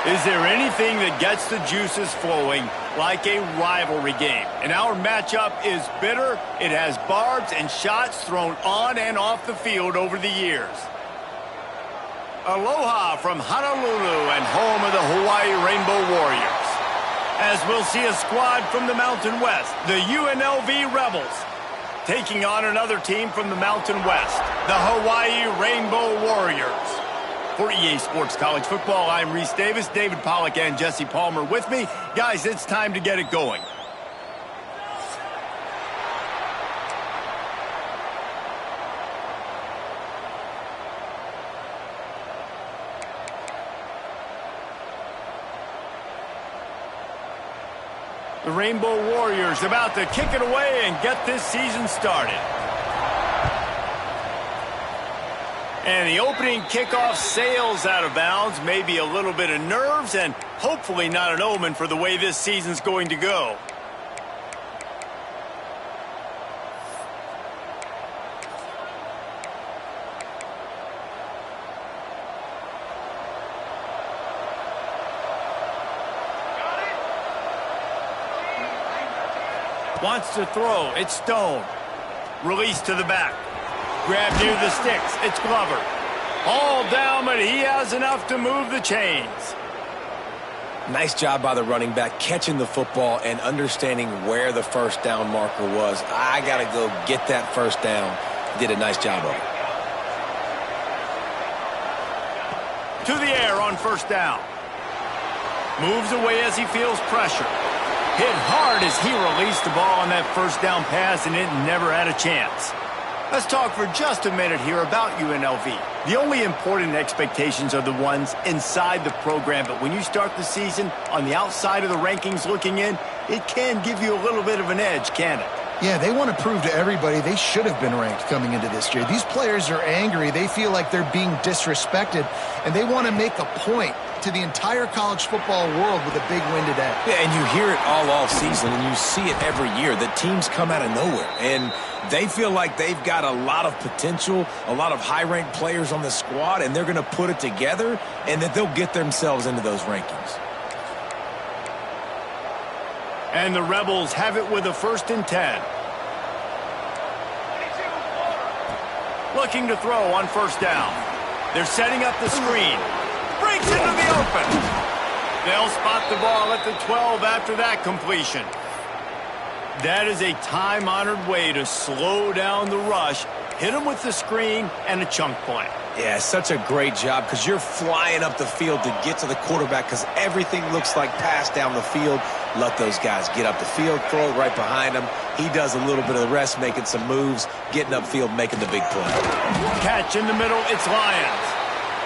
Is there anything that gets the juices flowing like a rivalry game? And our matchup is bitter. It has barbs and shots thrown on and off the field over the years. Aloha from Honolulu and home of the Hawaii Rainbow Warriors. As we'll see a squad from the Mountain West, the UNLV Rebels, taking on another team from the Mountain West, the Hawaii Rainbow Warriors. For EA Sports College Football, I'm Reese Davis, David Pollack and Jesse Palmer with me. Guys, it's time to get it going. The Rainbow Warriors about to kick it away and get this season started. And the opening kickoff sails out of bounds. Maybe a little bit of nerves and hopefully not an omen for the way this season's going to go. Wants to throw. It's Stone. Release to the back. Grab near the sticks. It's Glover. All down, but he has enough to move the chains. Nice job by the running back catching the football and understanding where the first down marker was. I got to go get that first down. Did a nice job of it. To the air on first down. Moves away as he feels pressure. Hit hard as he released the ball on that first down pass, and it never had a chance. Let's talk for just a minute here about UNLV. The only important expectations are the ones inside the program, but when you start the season on the outside of the rankings looking in, it can give you a little bit of an edge, can it? Yeah, they want to prove to everybody they should have been ranked coming into this year. These players are angry. They feel like they're being disrespected, and they want to make a point to the entire college football world with a big win today. Yeah, and you hear it all off season, and you see it every year. The teams come out of nowhere, and they feel like they've got a lot of potential, a lot of high-ranked players on the squad, and they're going to put it together, and that they'll get themselves into those rankings. And the Rebels have it with a 1st and 10. Looking to throw on first down. They're setting up the screen. Breaks into the open. They'll spot the ball at the 12 after that completion. That is a time-honored way to slow down the rush, hit them with the screen, and a chunk play. Yeah, such a great job because you're flying up the field to get to the quarterback because everything looks like pass down the field. Let those guys get up the field, throw it right behind him. He does a little bit of the rest, making some moves, getting upfield, making the big play. Catch in the middle, it's Lions.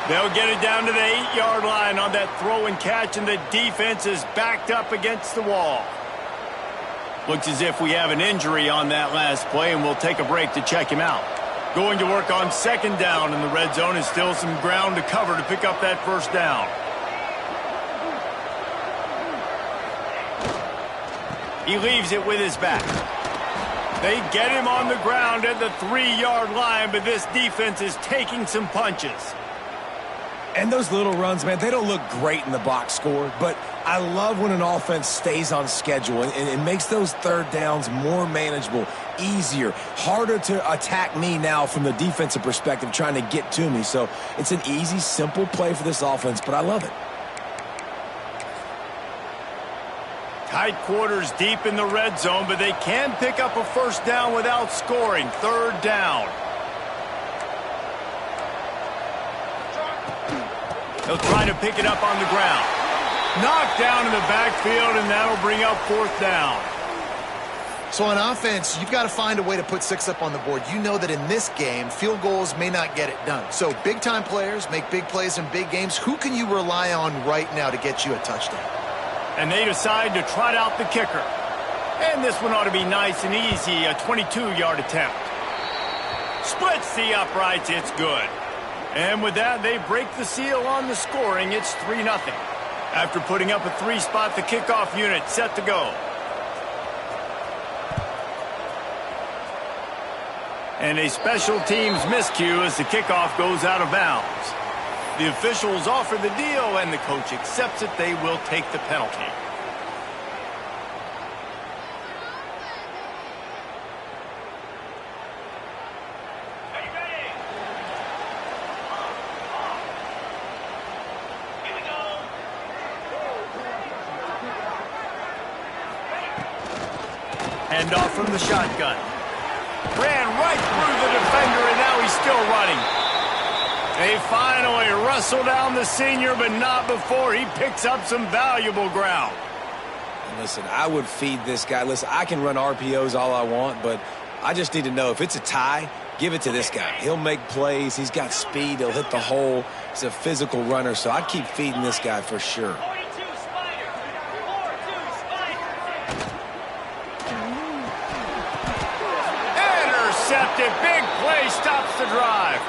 They'll get it down to the 8-yard line on that throw and catch, and the defense is backed up against the wall. Looks as if we have an injury on that last play, and we'll take a break to check him out. Going to work on second down in the red zone, and still some ground to cover to pick up that first down. He leaves it with his back. They get him on the ground at the 3-yard line, but this defense is taking some punches. And those little runs, man, they don't look great in the box score, but I love when an offense stays on schedule and it makes those third downs more manageable, easier, harder to attack me now from the defensive perspective trying to get to me. So it's an easy, simple play for this offense, but I love it. Tight quarters deep in the red zone, but they can pick up a first down without scoring. Third down. They'll try to pick it up on the ground. Knocked down in the backfield, and that'll bring up fourth down. So on offense, you've got to find a way to put 6 up on the board. You know that in this game, field goals may not get it done. So big-time players make big plays in big games. Who can you rely on right now to get you a touchdown? And they decide to trot out the kicker. And this one ought to be nice and easy, a 22-yard attempt. Splits the uprights, it's good. And with that, they break the seal on the scoring. It's 3-0. After putting up a 3-spot, the kickoff unit set to go. And a special teams miscue as the kickoff goes out of bounds. The officials offer the deal, and the coach accepts it. They will take the penalty. Hand off from the shotgun. Ran right through the defender, and now he's still running. They finally wrestle down the senior, but not before he picks up some valuable ground. And listen, I would feed this guy. Listen, I can run RPOs all I want, but I just need to know if it's a tie, give it to this guy. He'll make plays. He's got speed. He'll hit the hole. He's a physical runner, so I'd keep feeding this guy for sure. Intercepted. Big play stops the drive.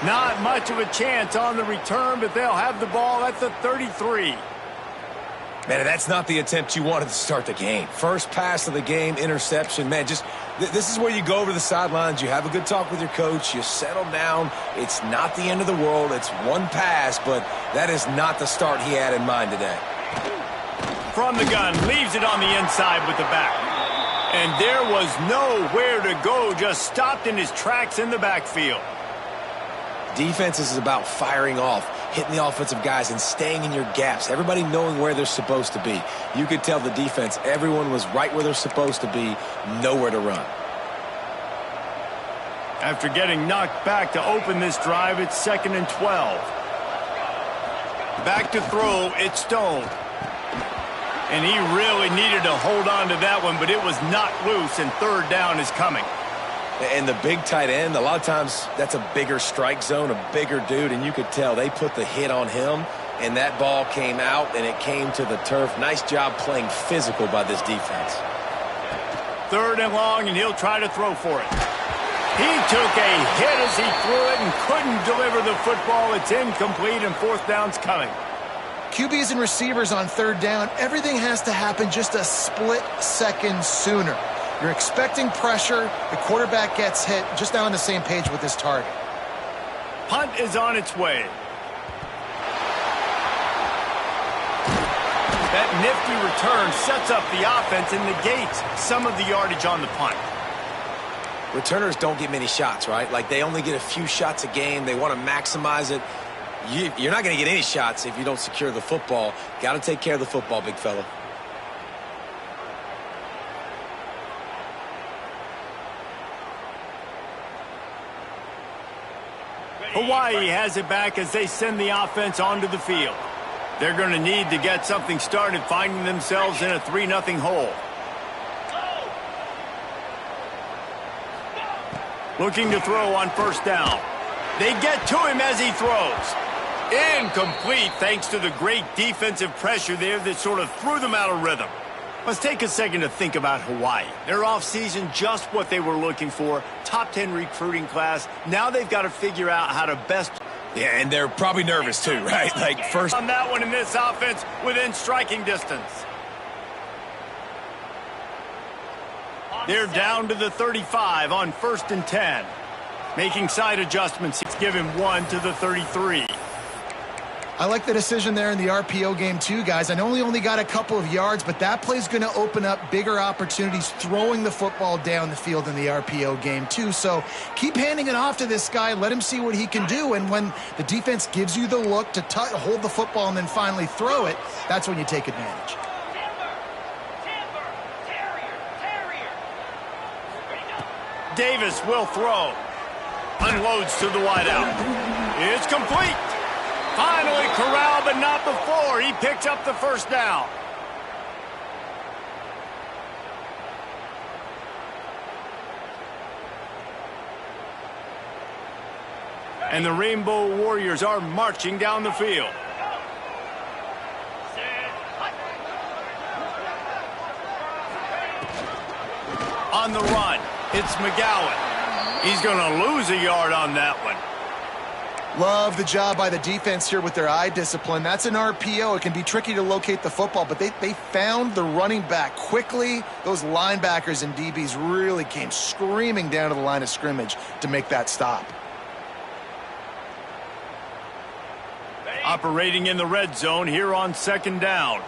Not much of a chance on the return, but they'll have the ball at the 33. Man, that's not the attempt you wanted to start the game. First pass of the game, interception. Man, just this is where you go over the sidelines. You have a good talk with your coach. You settle down. It's not the end of the world. It's one pass, but that is not the start he had in mind today. From the gun, leaves it on the inside with the back. And there was nowhere to go, just stopped in his tracks in the backfield. Defense is about firing off, hitting the offensive guys, and staying in your gaps. Everybody knowing where they're supposed to be. You could tell the defense, everyone was right where they're supposed to be, nowhere to run. After getting knocked back to open this drive, it's 2nd and 12. Back to throw, it's Stone. And he really needed to hold on to that one, but it was knocked loose, and 3rd down is coming. And the big tight end, a lot of times that's a bigger strike zone, a bigger dude, and you could tell they put the hit on him, and that ball came out, and it came to the turf. Nice job playing physical by this defense. 3rd and long, and he'll try to throw for it. He took a hit as he threw it and couldn't deliver the football. It's incomplete, and 4th down's coming. QBs and receivers on 3rd down, everything has to happen just a split second sooner. You're expecting pressure. The quarterback gets hit. Just not on the same page with his target. Punt is on its way. That nifty return sets up the offense and negates some of the yardage on the punt. Returners don't get many shots, right? Like, they only get a few shots a game. They want to maximize it. You're not going to get any shots if you don't secure the football. Got to take care of the football, big fella. Hawaii has it back as they send the offense onto the field. They're going to need to get something started, finding themselves in a 3-0 hole. Looking to throw on 1st down. They get to him as he throws. Incomplete thanks to the great defensive pressure there that sort of threw them out of rhythm. Let's take a second to think about Hawaii. Their offseason, just what they were looking for. Top 10 recruiting class. Now they've got to figure out how to best... Yeah, and they're probably nervous too, right? Like, first... On that one in this offense within striking distance. They're down to the 35 on 1st and 10. Making side adjustments. He's given 1 to the 33. I like the decision there in the RPO game too, guys. I know he only got a couple of yards, but that play's going to open up bigger opportunities throwing the football down the field in the RPO game too. So keep handing it off to this guy. Let him see what he can do. And when the defense gives you the look to hold the football and then finally throw it, that's when you take advantage. Davis will throw. Unloads to the wideout. It's complete. Finally corralled, but not before. He picks up the 1st down. And the Rainbow Warriors are marching down the field. On the run, it's McGowan. He's going to lose a yard on that one. Love the job by the defense here with their eye discipline. That's an RPO. It can be tricky to locate the football, but they found the running back quickly. Those linebackers and DBs really came screaming down to the line of scrimmage to make that stop. Operating in the red zone here on 2nd down.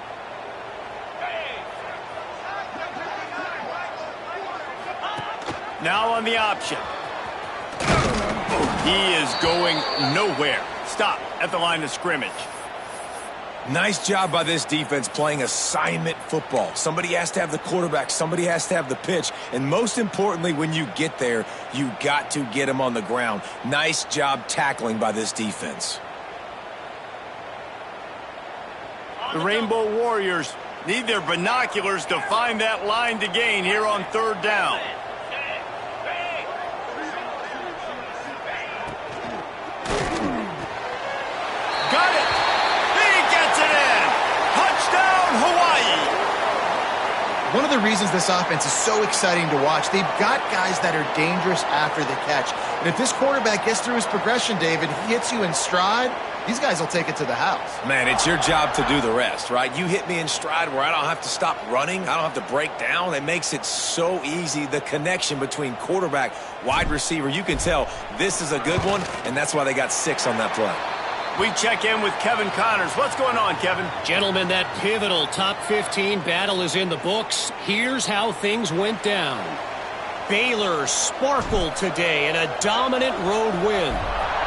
Now on the option. He is going nowhere. Stop at the line of scrimmage. Nice job by this defense playing assignment football. Somebody has to have the quarterback. Somebody has to have the pitch. And most importantly, when you get there, you got to get him on the ground. Nice job tackling by this defense. The Rainbow Warriors need their binoculars to find that line to gain here on 3rd down. Got it! He gets it in! Touchdown, Hawaii! One of the reasons this offense is so exciting to watch, they've got guys that are dangerous after the catch. And if this quarterback gets through his progression, David, he hits you in stride, these guys will take it to the house. Man, it's your job to do the rest, right? You hit me in stride where I don't have to stop running. I don't have to break down. It makes it so easy. The connection between quarterback, wide receiver, you can tell this is a good one, and that's why they got 6 on that play. We check in with Kevin Connors. What's going on, Kevin? Gentlemen, that pivotal top 15 battle is in the books. Here's how things went down. Baylor sparkled today in a dominant road win.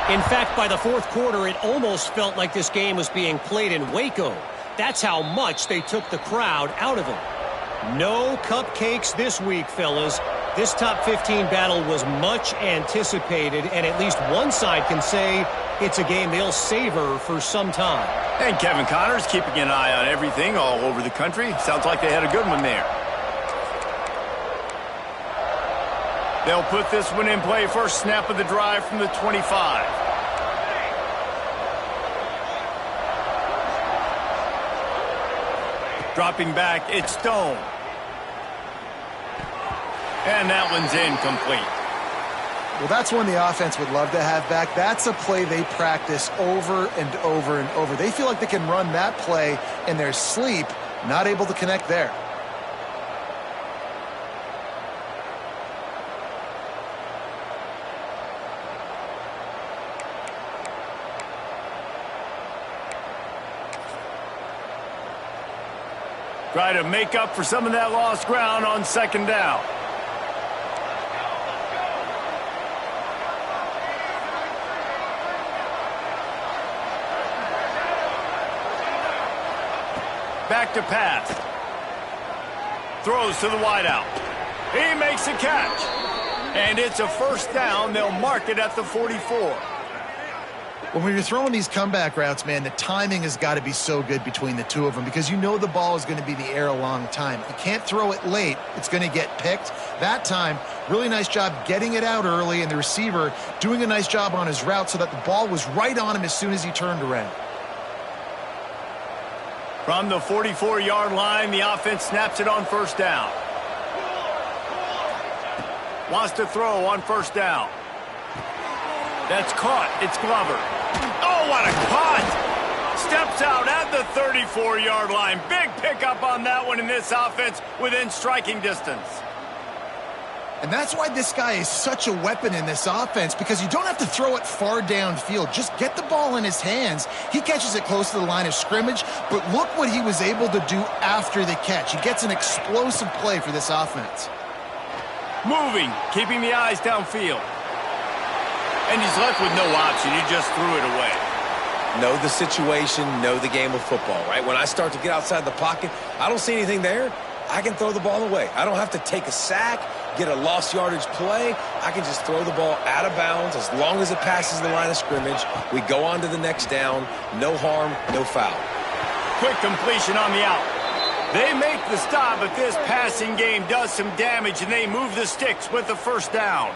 In fact, by the 4th quarter, it almost felt like this game was being played in Waco. That's how much they took the crowd out of it. No cupcakes this week, fellas. This top 15 battle was much anticipated, and at least one side can say it's a game they'll savor for some time. And Kevin Connors keeping an eye on everything all over the country. Sounds like they had a good one there. They'll put this one in play. First snap of the drive from the 25. Dropping back, it's Stone. And that one's incomplete. Well, that's one the offense would love to have back. That's a play they practice over and over and over. They feel like they can run that play in their sleep, not able to connect there. Try to make up for some of that lost ground on 2nd down. Back to pass. Throws to the wideout. He makes a catch. And it's a 1st down. They'll mark it at the 44. When you're throwing these comeback routes, man, the timing has got to be so good between the two of them because you know the ball is going to be in the air a long time. You can't throw it late. It's going to get picked. That time, really nice job getting it out early, and the receiver doing a nice job on his route so that the ball was right on him as soon as he turned around. From the 44-yard line, the offense snaps it on 1st down. Wants to throw on 1st down. That's caught. It's Glover. Oh, what a cut! Steps out at the 34-yard line. Big pickup on that one in this offense within striking distance. And that's why this guy is such a weapon in this offense, because you don't have to throw it far downfield. Just get the ball in his hands. He catches it close to the line of scrimmage, but look what he was able to do after the catch. He gets an explosive play for this offense. Moving, keeping the eyes downfield. And he's left with no option. He just threw it away. Know the situation, know the game of football, right? When I start to get outside the pocket, I don't see anything there. I can throw the ball away. I don't have to take a sack, get a lost yardage play. I can just throw the ball out of bounds as long as it passes the line of scrimmage. We go on to the next down. No harm, no foul. Quick completion on the out. They make the stop, but this passing game does some damage, and they move the sticks with the 1st down.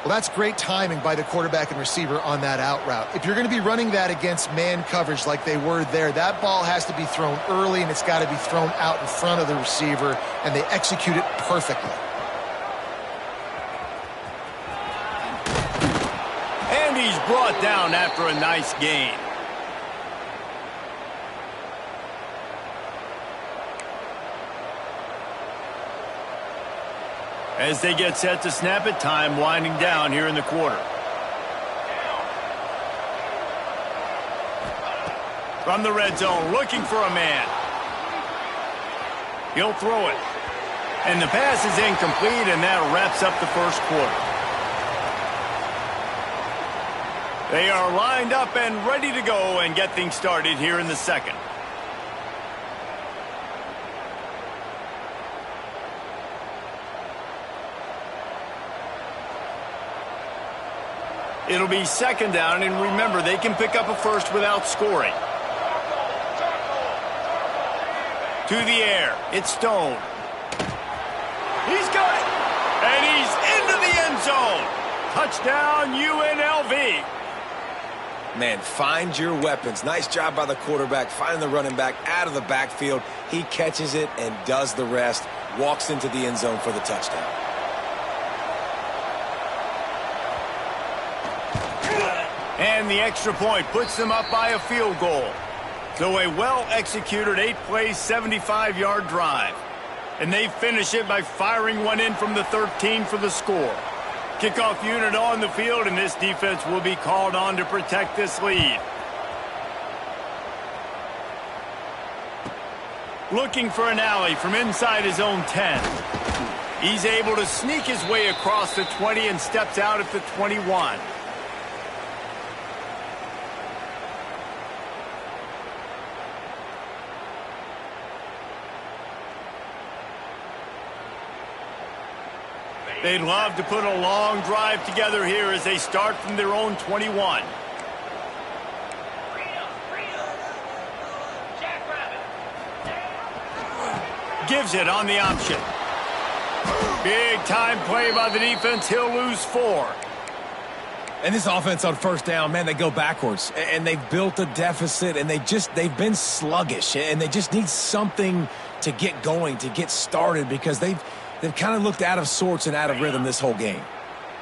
Well, that's great timing by the quarterback and receiver on that out route. If you're going to be running that against man coverage like they were there, that ball has to be thrown early, and it's got to be thrown out in front of the receiver, and they execute it perfectly. And he's brought down after a nice gain. As they get set to snap it, time winding down here in the quarter. From the red zone, looking for a man. He'll throw it. And the pass is incomplete, and that wraps up the first quarter. They are lined up and ready to go and get things started here in the second. It'll be second down, and remember, they can pick up a first without scoring. To the air, it's Stone. He's got it, and he's into the end zone. Touchdown, UNLV. Man, find your weapons. Nice job by the quarterback, finding the running back out of the backfield. He catches it and does the rest, walks into the end zone for the touchdown. And the extra point puts them up by a field goal. So a well-executed 8-play, 75-yard drive. And they finish it by firing one in from the 13 for the score. Kickoff unit on the field, and this defense will be called on to protect this lead. Looking for an alley from inside his own 10. He's able to sneak his way across the 20 and steps out at the 21. They'd love to put a long drive together here as they start from their own 21. Gives it on the option. Big time play by the defense. He'll lose 4. And this offense on first down, man, they go backwards. And they've built a deficit, and they've been sluggish. And they just need something to get going, to get started, because they've kind of looked out of sorts and out of rhythm this whole game.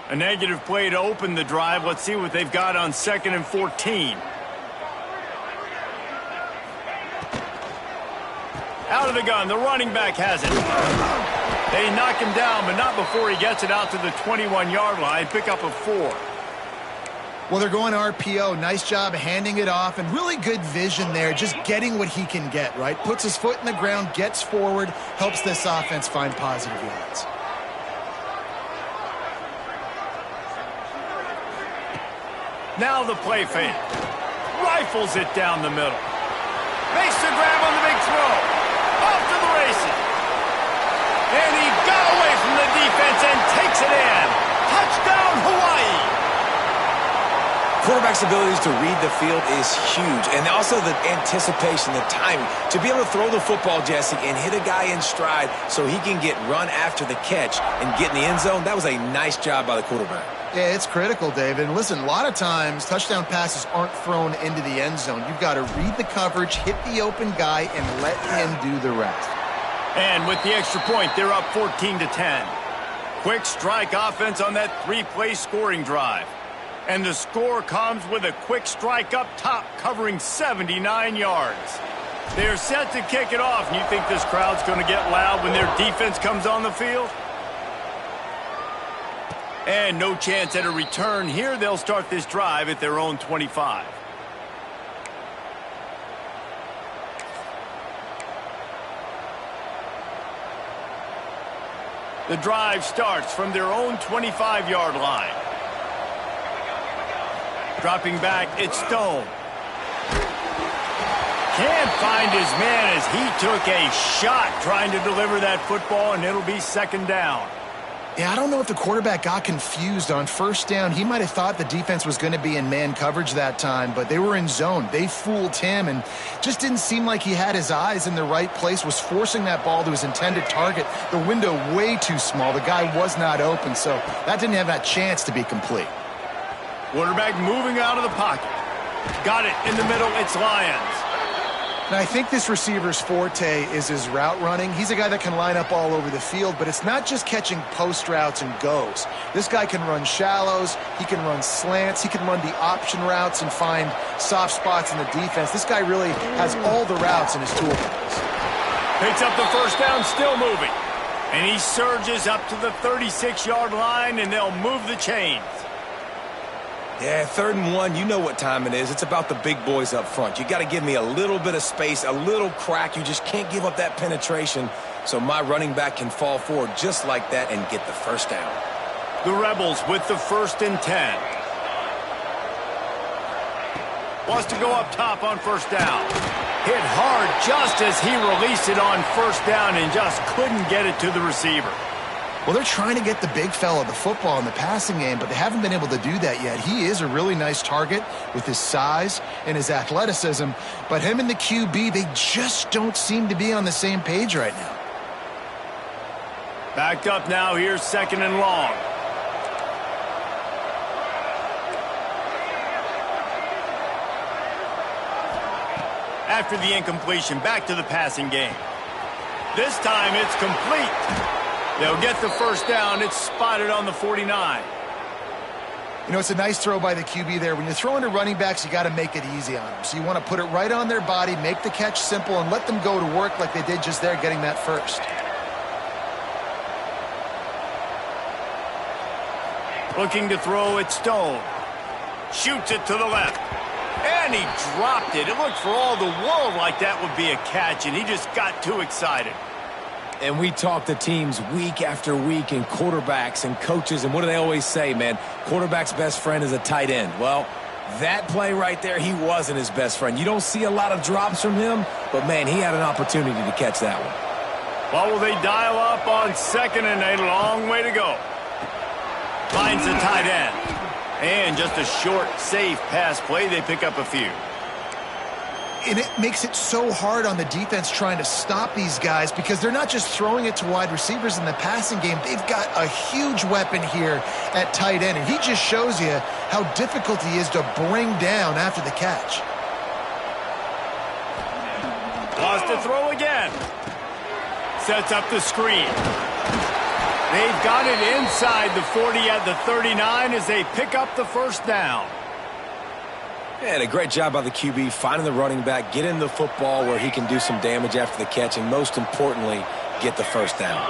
A negative play to open the drive. Let's see what they've got on 2nd and 14. Out of the gun, the running back has it. They knock him down, but not before he gets it out to the 21-yard line. Pick up a 4. Well, they're going RPO. Nice job handing it off, and really good vision there, just getting what he can get, right? Puts his foot in the ground, gets forward, helps this offense find positive yards. Now the play fake. Rifles it down the middle. Makes the grab on the big throw. Off to the races. And he got away from the defense and takes it in. Touchdown, Hawaii. Quarterback's abilities to read the field is huge, and also the anticipation, the timing. To be able to throw the football, Jesse, and hit a guy in stride so he can get run after the catch and get in the end zone, that was a nice job by the quarterback. Yeah, it's critical, David. And listen, a lot of times touchdown passes aren't thrown into the end zone. You've got to read the coverage, hit the open guy, and let him do the rest. And with the extra point, they're up 14-10. Quick strike offense on that 3-play scoring drive. And the score comes with a quick strike up top, covering 79 yards. They're set to kick it off, and you think this crowd's going to get loud when their defense comes on the field? And no chance at a return here. They'll start this drive at their own 25. The drive starts from their own 25-yard line. Dropping back, it's Stone. Can't find his man as he took a shot trying to deliver that football, and it'll be second down. Yeah, I don't know if the quarterback got confused on first down. He might have thought the defense was going to be in man coverage that time, but they were in zone. They fooled him and just didn't seem like he had his eyes in the right place, was forcing that ball to his intended target. The window way too small. The guy was not open, so that didn't have that chance to be complete. Quarterback moving out of the pocket. Got it in the middle. It's Lions. Now, I think this receiver's forte is his route running. He's a guy that can line up all over the field, but it's not just catching post routes and goes. This guy can run shallows. He can run slants. He can run the option routes and find soft spots in the defense. This guy really has all the routes in his toolbox. Picks up the first down, still moving. And he surges up to the 36-yard line, and they'll move the chains. Yeah, 3rd and 1, you know what time it is. It's about the big boys up front. You got to give me a little bit of space, a little crack. You just can't give up that penetration so my running back can fall forward just like that and get the first down. The Rebels with the 1st and 10. Wants to go up top on 1st down. Hit hard just as he released it on 1st down and just couldn't get it to the receiver. Well, they're trying to get the big fella the football in the passing game, but they haven't been able to do that yet. He is a really nice target with his size and his athleticism, but him and the QB, they just don't seem to be on the same page right now. Backed up now, here's 2nd and long. After the incompletion, back to the passing game. This time it's complete. They'll get the 1st down. It's spotted on the 49. You know, it's a nice throw by the QB there. When you're throwing to running backs, you got to make it easy on them. So you want to put it right on their body, make the catch simple, and let them go to work like they did just there, getting that first. Looking to throw it, Stone. Shoots it to the left. And he dropped it. It looked for all the world like that would be a catch, and he just got too excited. And we talk to teams week after week and quarterbacks and coaches, and what do they always say, man? Quarterback's best friend is a tight end. Well, that play right there, he wasn't his best friend. You don't see a lot of drops from him, but, man, he had an opportunity to catch that one. Well, will they dial up on 2nd and a long way to go? Finds the tight end. And just a short, safe pass play. They pick up a few. And it makes it so hard on the defense trying to stop these guys because they're not just throwing it to wide receivers in the passing game. They've got a huge weapon here at tight end, and he just shows you how difficult he is to bring down after the catch. Lost to throw again. Sets up the screen. They've got it inside the 40 at the 39 as they pick up the 1st down. And a great job by the QB finding the running back, getting the football where he can do some damage after the catch, and most importantly, get the 1st down.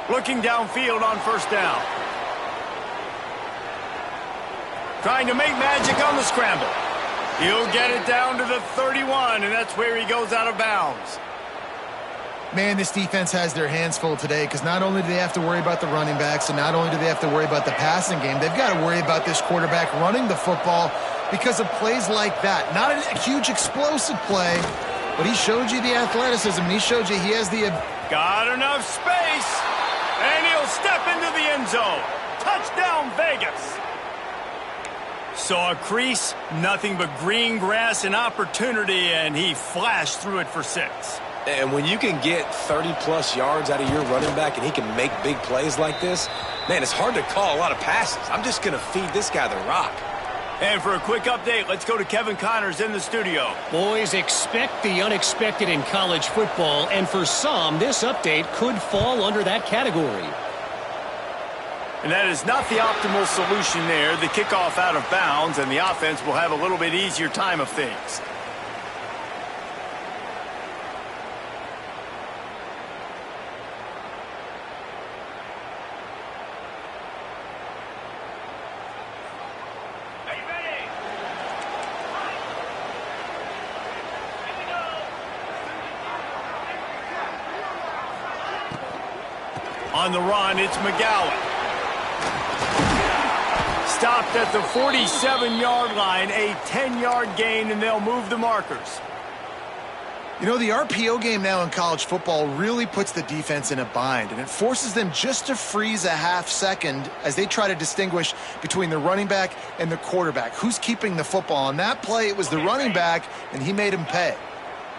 Looking downfield on 1st down. Trying to make magic on the scramble. He'll get it down to the 31, and that's where he goes out of bounds. Man, this defense has their hands full today because not only do they have to worry about the running backs and not only do they have to worry about the passing game, they've got to worry about this quarterback running the football because of plays like that. Not a huge explosive play, but he showed you the athleticism. He showed you he has the... Got enough space, and he'll step into the end zone. Touchdown, Vegas. Saw a crease, nothing but green grass and opportunity, and he flashed through it for 6. And when you can get 30-plus yards out of your running back and he can make big plays like this, man, it's hard to call a lot of passes. I'm just going to feed this guy the rock. And for a quick update, let's go to Kevin Connors in the studio. Boys, expect the unexpected in college football, and for some, this update could fall under that category. And that is not the optimal solution there. The kickoff out of bounds, and the offense will have a little bit easier time of things. On the run, it's McGowan. Stopped at the 47-yard line, a 10-yard gain, and they'll move the markers. You know, the RPO game now in college football really puts the defense in a bind, and it forces them just to freeze a half second as they try to distinguish between the running back and the quarterback. Who's keeping the football? On that play, it was the running back, and he made him pay.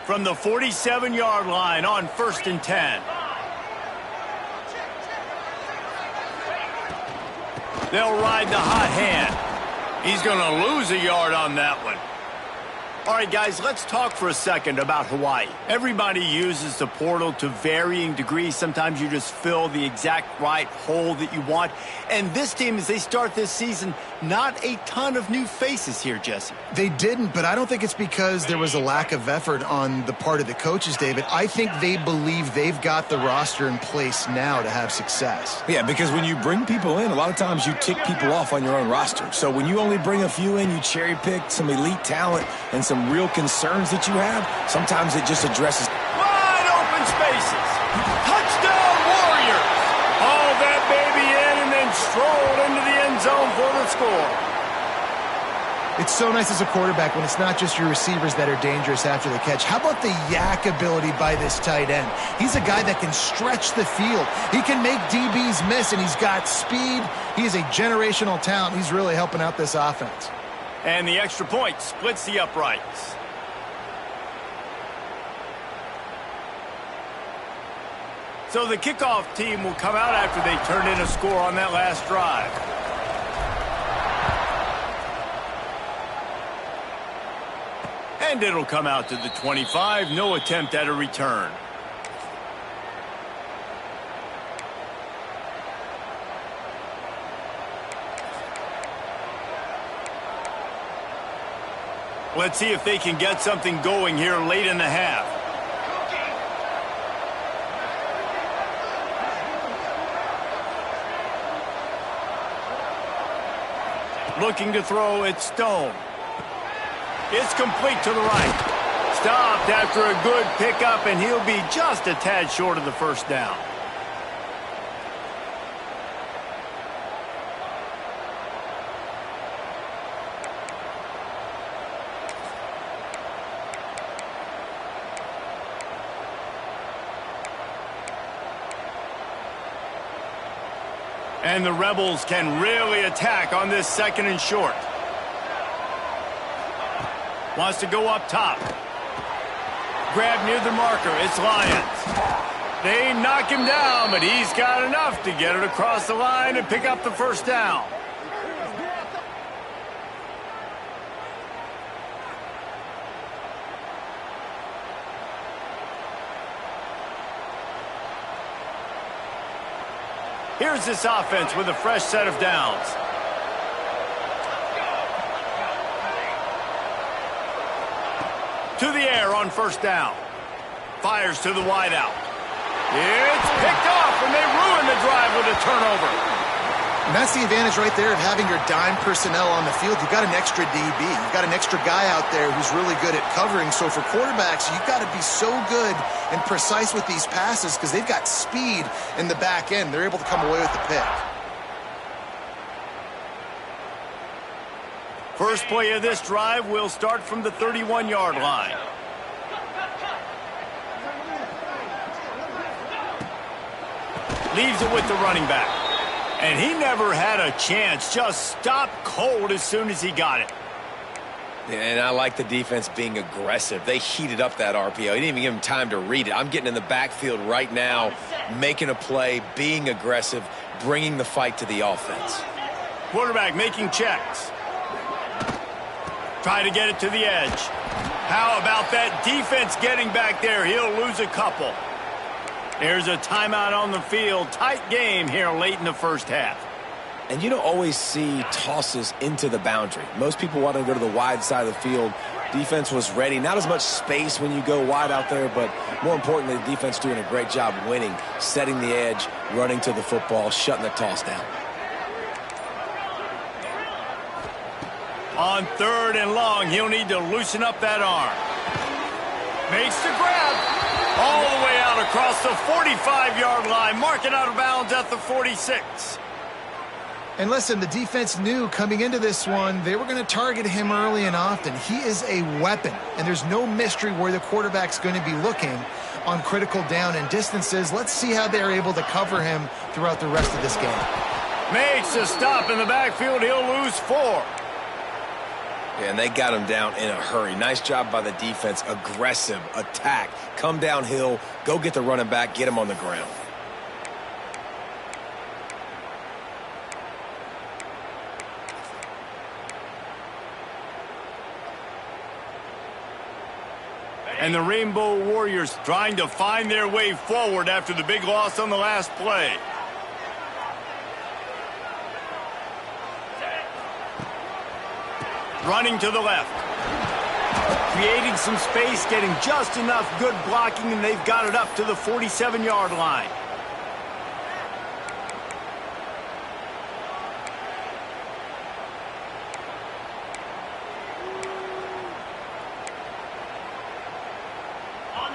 From the 47-yard line on 1st and 10. They'll ride the hot hand. He's going to lose a yard on that one. All right, guys, let's talk for a second about Hawaii. Everybody uses the portal to varying degrees. Sometimes you just fill the exact right hole that you want. And this team, as they start this season, not a ton of new faces here, Jesse. They didn't, but I don't think it's because there was a lack of effort on the part of the coaches, David. I think they believe they've got the roster in place now to have success. Yeah, because when you bring people in, a lot of times you tick people off on your own roster. So when you only bring a few in, you cherry pick some elite talent and some real concerns that you have, sometimes it just addresses. Wide open spaces. Touchdown Warriors. Hauled that baby in and then strolled into the end zone for the score. It's so nice as a quarterback when it's not just your receivers that are dangerous after the catch. How about the yak ability by this tight end? He's a guy that can stretch the field. He can make DBs miss, and he's got speed. He is a generational talent. He's really helping out this offense. And the extra point splits the uprights. So the kickoff team will come out after they turned in a score on that last drive. And it'll come out to the 25. No attempt at a return. Let's see if they can get something going here late in the half. Looking to throw, it's Stone. It's complete to the right. Stopped after a good pickup, and he'll be just a tad short of the first down. And the Rebels can really attack on this second and short. Wants to go up top. Grab near the marker. It's Lions. They knock him down, but he's got enough to get it across the line and pick up the first down. Here's this offense with a fresh set of downs. To the air on first down. Fires to the wideout. It's picked off, and they ruin the drive with a turnover. And that's the advantage right there of having your dime personnel on the field. You've got an extra DB. You've got an extra guy out there who's really good at covering. So for quarterbacks, you've got to be so good and precise with these passes because they've got speed in the back end. They're able to come away with the pick. First play of this drive will start from the 31-yard line. Leaves it with the running back. And he never had a chance. Just stopped cold as soon as he got it. And I like the defense being aggressive. They heated up that RPO. He didn't even give him time to read it. I'm getting in the backfield right now, making a play, being aggressive, bringing the fight to the offense. Quarterback making checks. Try to get it to the edge. How about that defense getting back there? He'll lose a couple. There's a timeout on the field. Tight game here late in the first half. And you don't always see tosses into the boundary. Most people want to go to the wide side of the field. Defense was ready. Not as much space when you go wide out there, but more importantly, the defense doing a great job winning, setting the edge, running to the football, shutting the toss down. On third and long, he'll need to loosen up that arm. Makes the grab. All the way out across the 45-yard line. Marking out of bounds at the 46. And listen, the defense knew coming into this one, they were going to target him early and often. He is a weapon, and there's no mystery where the quarterback's going to be looking on critical down and distances. Let's see how they're able to cover him throughout the rest of this game. Makes a stop in the backfield. He'll lose 4. Yeah, and they got him down in a hurry. Nice job by the defense. Aggressive, attack, come downhill, go get the running back, get him on the ground. And the Rainbow Warriors trying to find their way forward after the big loss on the last play. Running to the left. Creating some space, getting just enough good blocking, and they've got it up to the 47-yard line.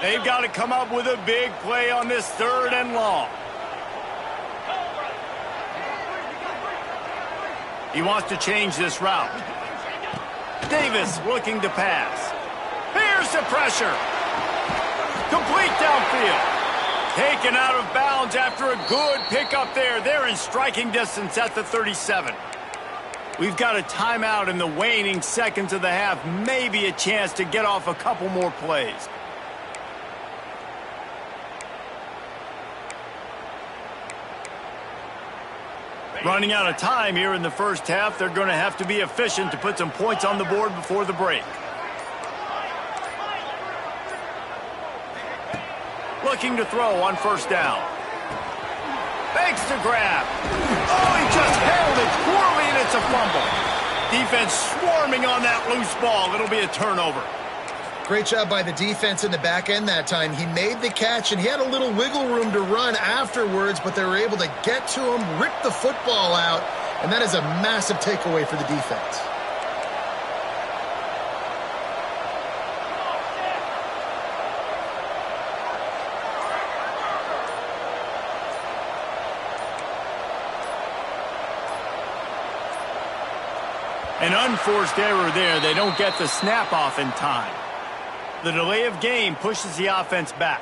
They've got to come up with a big play on this 3rd and long. He wants to change this route. Davis looking to pass. Here's the pressure. Complete downfield. Taken out of bounds after a good pickup there. They're in striking distance at the 37. We've got a timeout in the waning seconds of the half. Maybe a chance to get off a couple more plays. Running out of time here in the first half. They're going to have to be efficient to put some points on the board before the break. Looking to throw on 1st down. Fakes to grab. Oh, he just held it poorly, and it's a fumble. Defense swarming on that loose ball. It'll be a turnover. Great job by the defense in the back end that time. He made the catch, and he had a little wiggle room to run afterwards, but they were able to get to him, rip the football out, and that is a massive takeaway for the defense. An unforced error there. They don't get the snap off in time. The delay of game pushes the offense back.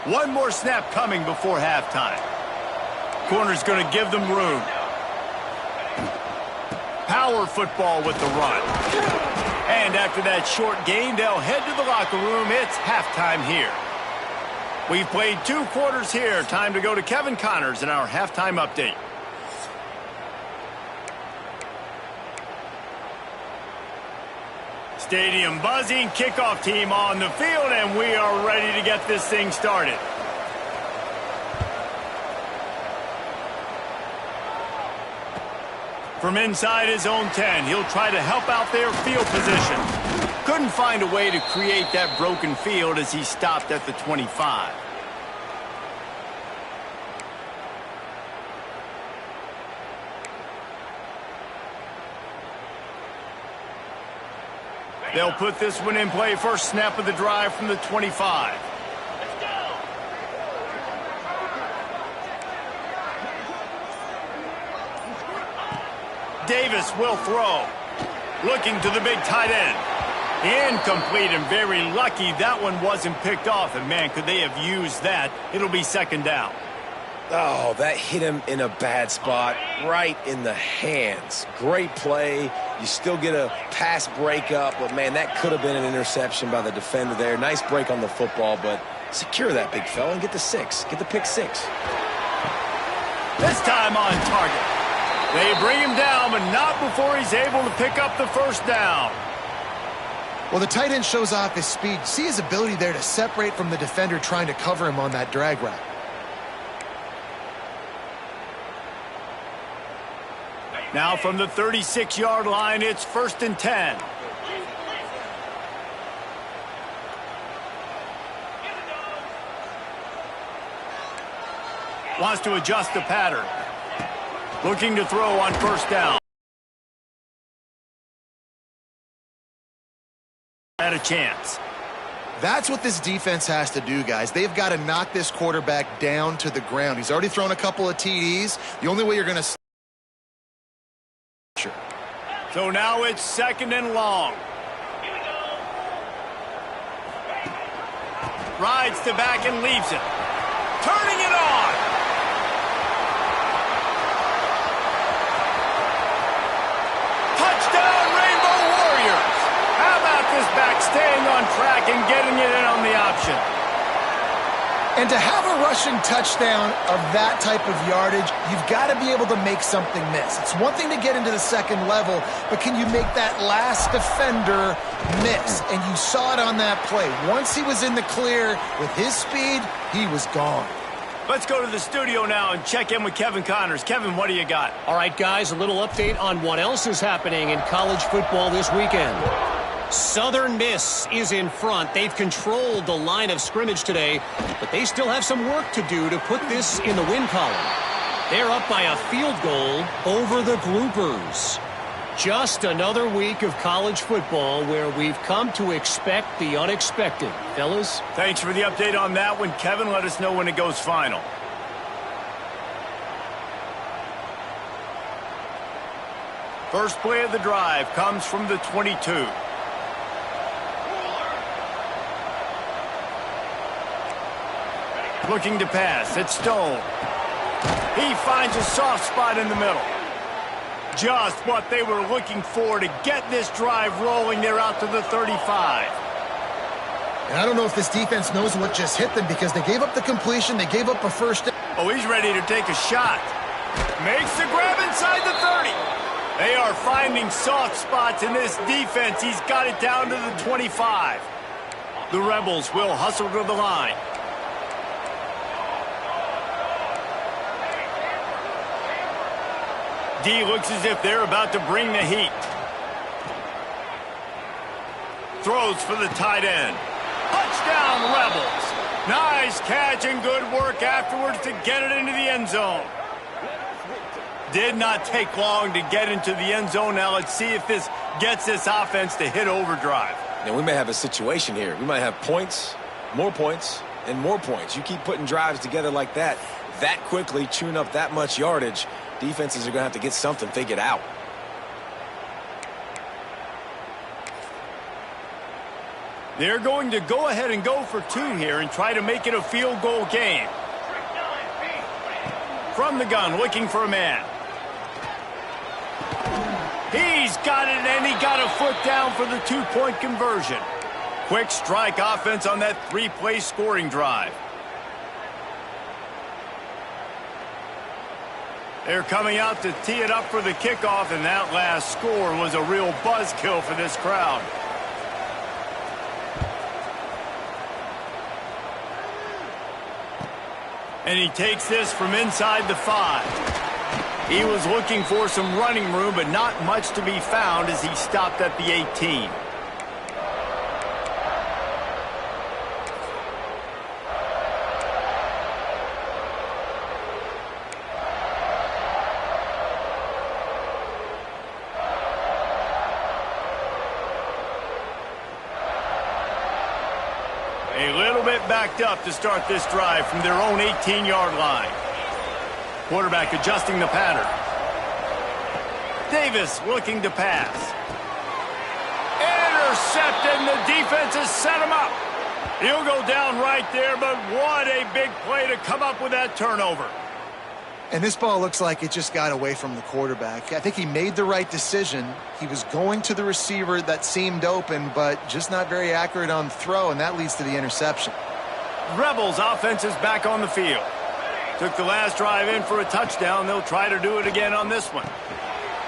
One more snap coming before halftime. Corner's going to give them room. Power football with the run. And after that short gain, they'll head to the locker room. It's halftime here. We've played 2 quarters here. Time to go to Kevin Connors in our halftime update. Stadium buzzing, kickoff team on the field, and we are ready to get this thing started. From inside his own 10, he'll try to help out their field position. Couldn't find a way to create that broken field as he stopped at the 25. They'll put this one in play. First snap of the drive from the 25. Davis will throw. Looking to the big tight end. Incomplete, and very lucky that one wasn't picked off. And, man, could they have used that? It'll be 2nd down. Oh, that hit him in a bad spot, right in the hands. Great play. You still get a pass breakup, but, man, that could have been an interception by the defender there. Nice break on the football, but secure that big fella and get the 6. Get the pick 6. This time on target. They bring him down, but not before he's able to pick up the 1st down. Well, the tight end shows off his speed. See his ability there to separate from the defender trying to cover him on that drag route. Now from the 36-yard line, it's 1st and 10. Wants to adjust the pattern. Looking to throw on 1st down. Had a chance. That's what this defense has to do, guys. They've got to knock this quarterback down to the ground. He's already thrown a couple of TDs. The only way you're going to... So now it's 2nd and long. Rides the back and leaves it. Turning it on. Touchdown, Rainbow Warriors. How about this back staying on track and getting it in on the option? And to have a rushing touchdown of that type of yardage, you've got to be able to make something miss. It's one thing to get into the second level, but can you make that last defender miss? And you saw it on that play. Once he was in the clear with his speed, he was gone. Let's go to the studio now and check in with Kevin Connors. Kevin, what do you got? All right, guys, a little update on what else is happening in college football this weekend. Southern Miss is in front. They've controlled the line of scrimmage today, but they still have some work to do to put this in the win column. They're up by a field goal over the Groupers. Just another week of college football where we've come to expect the unexpected. Fellas? Thanks for the update on that one, Kevin. Let us know when it goes final. First play of the drive comes from the 22. Looking to pass. It's Stone. He finds a soft spot in the middle. Just what they were looking for to get this drive rolling. They're out to the 35. And I don't know if this defense knows what just hit them because they gave up the completion, they gave up a first down. Oh, he's ready to take a shot. Makes the grab inside the 30. They are finding soft spots in this defense. He's got it down to the 25. The Rebels will hustle to the line. D looks as if they're about to bring the heat. Throws for the tight end. Touchdown, Rebels. Nice catch and good work afterwards to get it into the end zone. Did not take long to get into the end zone. Now let's see if this gets this offense to hit overdrive. Now, we may have a situation here. We might have points, and more points. You keep putting drives together like that quickly, chewing up that much yardage, defenses are going to have to get something figured out. They're going to go ahead and go for two here and try to make it a field goal game. From the gun, looking for a man. He's got it, and he got a foot down for the two-point conversion. Quick strike offense on that three-play scoring drive. They're coming out to tee it up for the kickoff, and that last score was a real buzzkill for this crowd. And he takes this from inside the 5. He was looking for some running room, but not much to be found as he stopped at the 18. A little bit backed up to start this drive from their own 18-yard line. Quarterback adjusting the pattern. Davis looking to pass. Intercepted, and the defense has set him up. He'll go down right there, but what a big play to come up with that turnover. And this ball looks like it just got away from the quarterback. I think he made the right decision. He was going to the receiver that seemed open, but just not very accurate on the throw, and that leads to the interception. Rebels offense is back on the field. Took the last drive in for a touchdown. They'll try to do it again on this one.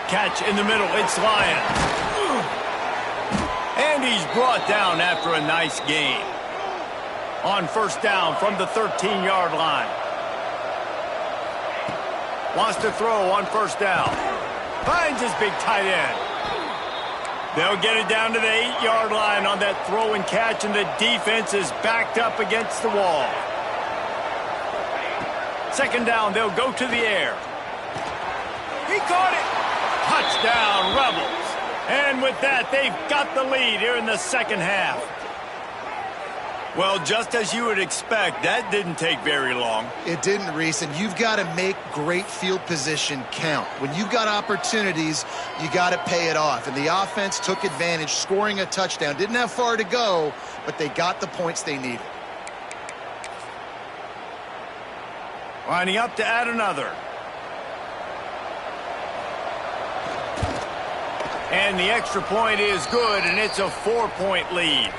Catch in the middle. It's Lyons. And he's brought down after a nice gain. On first down from the 13-yard line. Wants to throw on first down. Finds his big tight end. They'll get it down to the 8-yard line on that throw and catch, and the defense is backed up against the wall. Second down, they'll go to the air. He caught it. Touchdown, Rebels. And with that, they've got the lead here in the second half. Well, just as you would expect, that didn't take very long. It didn't, Reese, and you've got to make great field position count. When you've got opportunities, you got to pay it off. And the offense took advantage, scoring a touchdown. Didn't have far to go, but they got the points they needed. Lining up to add another. And the extra point is good, and it's a 4-point lead.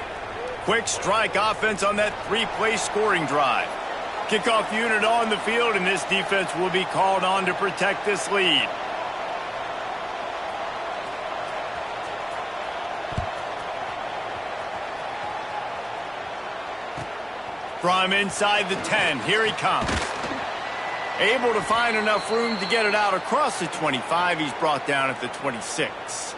Quick strike offense on that three-play scoring drive. Kickoff unit on the field, and this defense will be called on to protect this lead. From inside the 10, here he comes. Able to find enough room to get it out across the 25. He's brought down at the 26.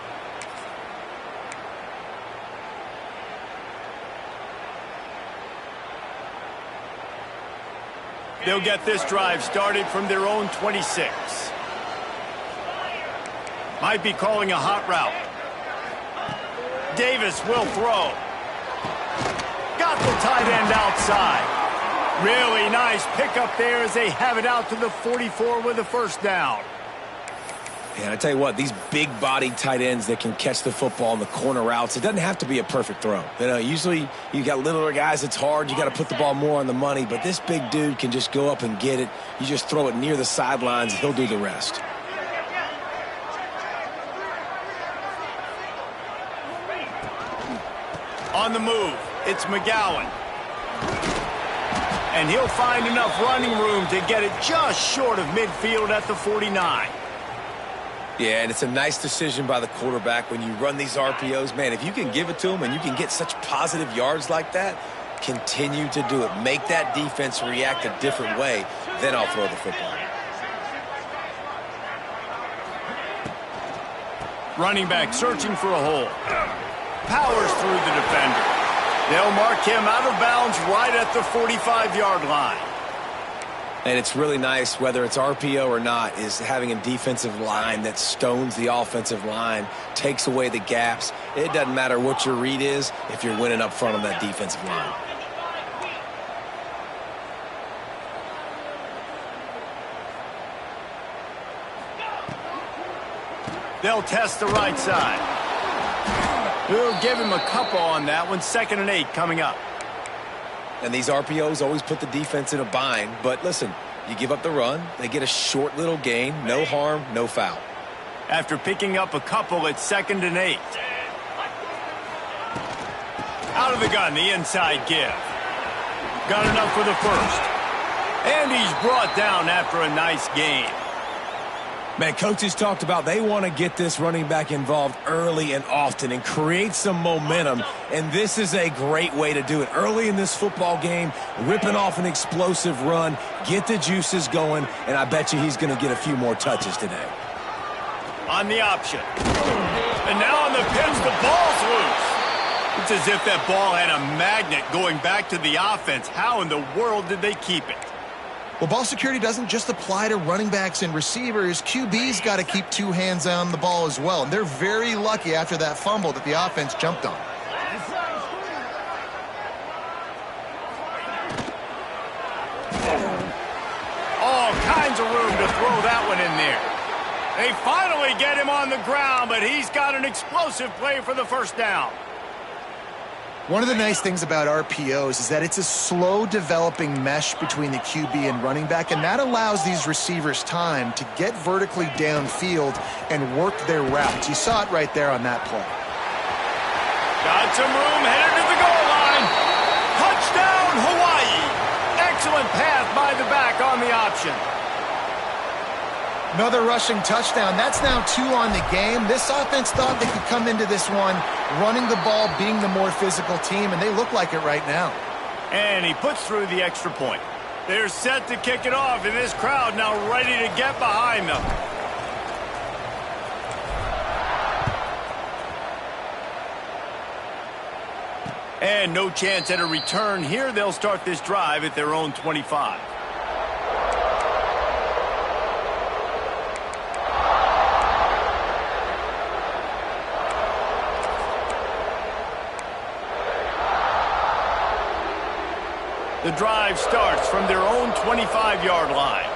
They'll get this drive started from their own 26. Might be calling a hot route. Davis will throw. Got the tight end outside. Really nice pickup there as they have it out to the 44 with a first down. And I tell you what, these big-bodied tight ends that can catch the football in the corner routes, it doesn't have to be a perfect throw. You know, usually you got littler guys, it's hard. You got to put the ball more on the money. But this big dude can just go up and get it. You just throw it near the sidelines, he'll do the rest. On the move, it's McGowan. And he'll find enough running room to get it just short of midfield at the 49. Yeah, and it's a nice decision by the quarterback when you run these RPOs. Man, if you can give it to them and you can get such positive yards like that, continue to do it. Make that defense react a different way, then I'll throw the football. Running back searching for a hole. Powers through the defender. They'll mark him out of bounds right at the 45-yard line. And it's really nice, whether it's RPO or not, is having a defensive line that stones the offensive line, takes away the gaps. It doesn't matter what your read is if you're winning up front on that defensive line. They'll test the right side. We'll give him a couple on that one. 2nd and 8 coming up. And these RPOs always put the defense in a bind. But listen, you give up the run, they get a short little gain, no harm, no foul. After picking up a couple, it's 2nd and 8. Out of the gun, the inside give. Got enough for the first. And he's brought down after a nice gain. Man, coaches talked about they want to get this running back involved early and often and create some momentum, and this is a great way to do it. Early in this football game, ripping off an explosive run, get the juices going, and I bet you he's going to get a few more touches today. On the option. And now on the pitch, the ball's loose. It's as if that ball had a magnet going back to the offense. How in the world did they keep it? Well, ball security doesn't just apply to running backs and receivers. QB's got to keep two hands on the ball as well. And they're very lucky after that fumble that the offense jumped on. All kinds of room to throw that one in there. They finally get him on the ground, but he's got an explosive play for the first down. One of the nice things about RPOs is that it's a slow developing mesh between the QB and running back, and that allows these receivers time to get vertically downfield and work their routes. You saw it right there on that play. Got some room, headed to the goal line. Touchdown, Hawaii. Excellent pass by the back on the option. Another rushing touchdown. That's now 2 on the game. This offense thought they could come into this one running the ball, being the more physical team, and they look like it right now. And he puts through the extra point. They're set to kick it off, and this crowd now ready to get behind them. And no chance at a return here. They'll start this drive at their own 25. The drive starts from their own 25-yard line.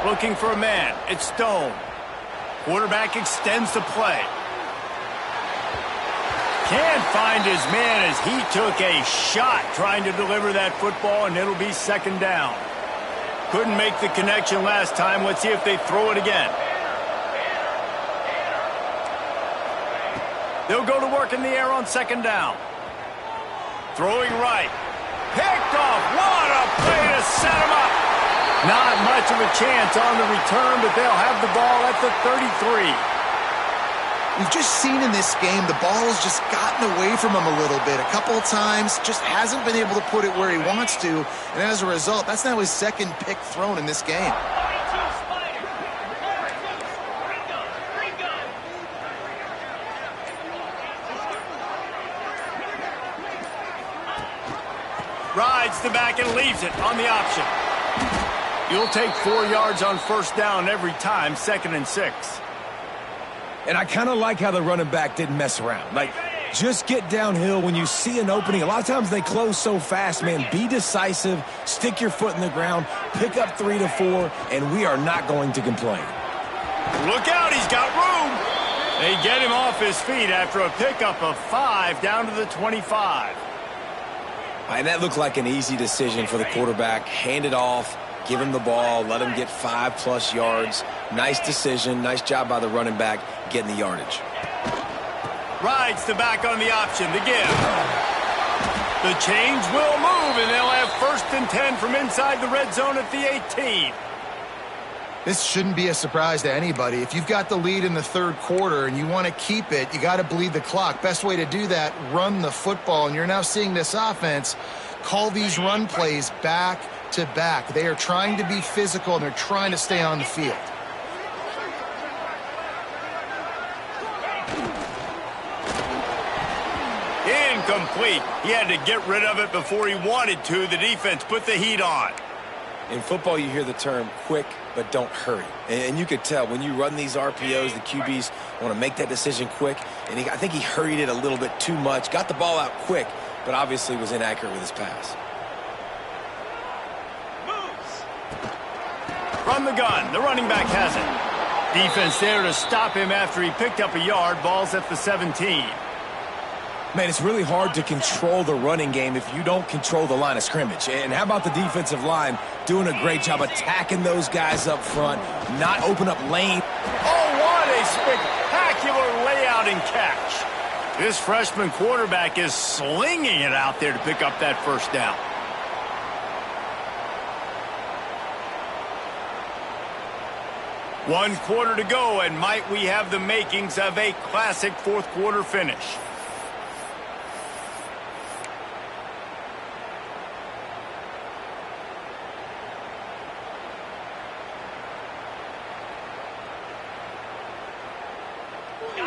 Looking for a man. It's Stone. Quarterback extends the play. Can't find his man as he took a shot trying to deliver that football, and it'll be 2nd down. Couldn't make the connection last time. Let's see if they throw it again. They'll go to work in the air on 2nd down. Throwing right. Picked off. What a play to set him up. Not much of a chance on the return, but they'll have the ball at the 33. We've just seen in this game the ball has just gotten away from him a little bit. A couple of times, just hasn't been able to put it where he wants to. And as a result, that's now his second pick thrown in this game. Rides the back and leaves it on the option. You'll take 4 yards on first down every time, 2nd and 6. And I kind of like how the running back didn't mess around. Like, just get downhill when you see an opening. A lot of times they close so fast, man. Be decisive, stick your foot in the ground, pick up 3 to 4, and we are not going to complain. Look out, he's got room. They get him off his feet after a pickup of 5 down to the 25. And that looked like an easy decision for the quarterback. Hand it off, give him the ball, let him get 5+ yards. Nice decision, nice job by the running back getting the yardage. Rides the back on the option to give. The change will move, and they'll have 1st and 10 from inside the red zone at the 18. This shouldn't be a surprise to anybody. If you've got the lead in the 3rd quarter and you want to keep it, you got to bleed the clock. Best way to do that, run the football. And you're now seeing this offense call these run plays back to back. They are trying to be physical, and they're trying to stay on the field. Incomplete. He had to get rid of it before he wanted to. The defense put the heat on. In football, you hear the term quick, but don't hurry. And you could tell when you run these RPOs, the QBs want to make that decision quick. And I think he hurried it a little bit too much. Got the ball out quick, but obviously was inaccurate with his pass. From the gun, the running back has it. Defense there to stop him after he picked up a yard. Ball's at the 17. Man, it's really hard to control the running game if you don't control the line of scrimmage. And how about the defensive line doing a great job attacking those guys up front, not open up lane. Oh, what a spectacular layout and catch. This freshman quarterback is slinging it out there to pick up that 1st down. One quarter to go, and might we have the makings of a classic 4th quarter finish.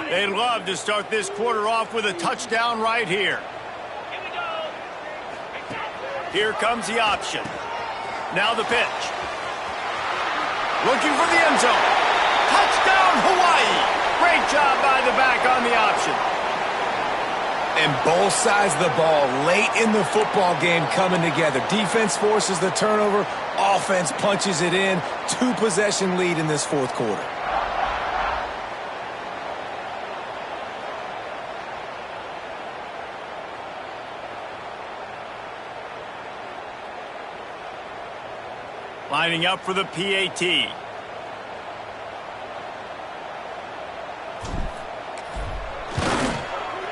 They'd love to start this quarter off with a touchdown right here. Here comes the option. Now the pitch. Looking for the end zone. Touchdown, Hawaii. Great job by the back on the option. And both sides of the ball late in the football game coming together. Defense forces the turnover. Offense punches it in. 2-possession lead in this 4th quarter. Lining up for the PAT.